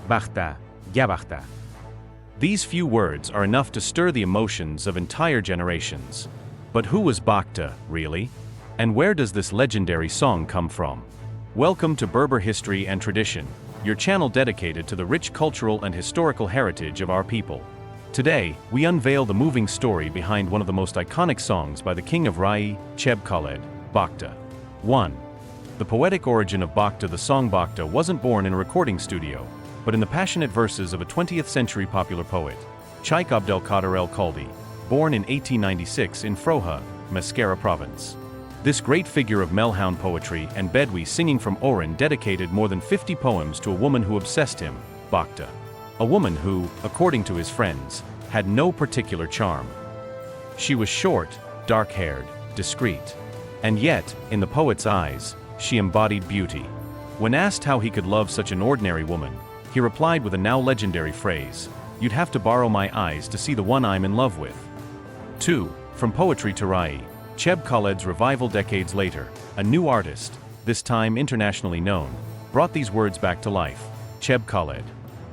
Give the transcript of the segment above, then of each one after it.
Bakhta, Bakhta. These few words are enough to stir the emotions of entire generations. But who was Bakhta, really? And where does this legendary song come from? Welcome to Berber History and Tradition, your channel dedicated to the rich cultural and historical heritage of our people. Today, we unveil the moving story behind one of the most iconic songs by the King of Rai, Cheb Khaled, Bakhta. 1. The poetic origin of Bakhta. The song Bakhta wasn't born in a recording studio, but in the passionate verses of a 20th century popular poet, Cheikh Abdelkader El-Khaldi, born in 1896 in Froha, Mascara province. This great figure of melhoun poetry and Bedouin singing from Oran dedicated more than 50 poems to a woman who obsessed him, Bakhta. A woman who, according to his friends, had no particular charm. She was short, dark-haired, discreet. And yet, in the poet's eyes, she embodied beauty. When asked how he could love such an ordinary woman, he replied with a now legendary phrase, "You'd have to borrow my eyes to see the one I'm in love with." 2. From poetry to Rai, Cheb Khaled's revival decades later, a new artist, this time internationally known, brought these words back to life. Cheb Khaled.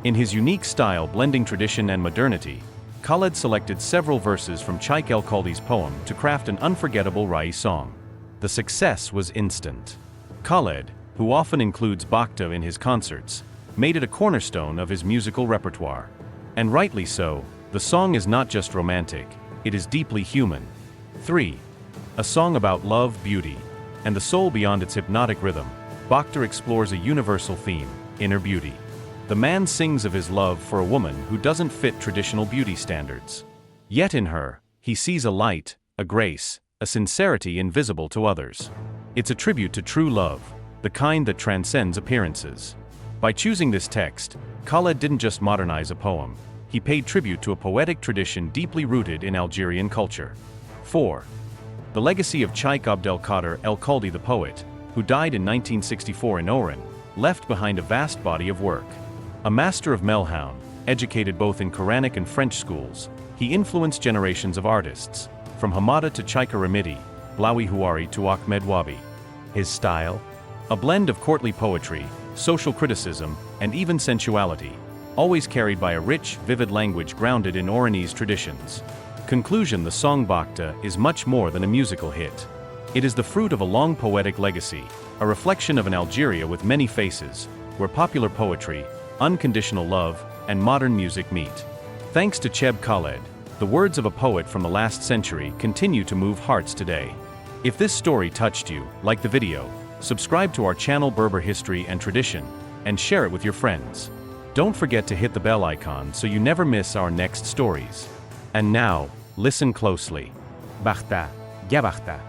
In his unique style blending tradition and modernity, Khaled selected several verses from Cheikh El-Khaldi's poem to craft an unforgettable Rai song. The success was instant. Khaled, who often includes Bakhta in his concerts, made it a cornerstone of his musical repertoire. And rightly so, the song is not just romantic, it is deeply human. 3. A song about love, beauty, and the soul beyond its hypnotic rhythm, Bakhta explores a universal theme, inner beauty. The man sings of his love for a woman who doesn't fit traditional beauty standards. Yet in her, he sees a light, a grace, a sincerity invisible to others. It's a tribute to true love, the kind that transcends appearances. By choosing this text, Khaled didn't just modernize a poem, he paid tribute to a poetic tradition deeply rooted in Algerian culture. 4. The legacy of Cheikh Abdelkader El-Khaldi, the poet, who died in 1964 in Oran, left behind a vast body of work. A master of melhoun, educated both in Quranic and French schools, he influenced generations of artists, from Hamada to Chaika Ramidi, Blawi Houari to Ahmed Wabi. His style? A blend of courtly poetry, social criticism, and even sensuality, always carried by a rich, vivid language grounded in Oranese traditions. Conclusion: the song Bakhta is much more than a musical hit. It is the fruit of a long poetic legacy, a reflection of an Algeria with many faces, where popular poetry, unconditional love, and modern music meet. Thanks to Cheb Khaled, the words of a poet from the last century continue to move hearts today. If this story touched you, like the video, subscribe to our channel Berber History and Tradition, and share it with your friends. Don't forget to hit the bell icon so you never miss our next stories. And now, listen closely. Bakhta, Bakhta.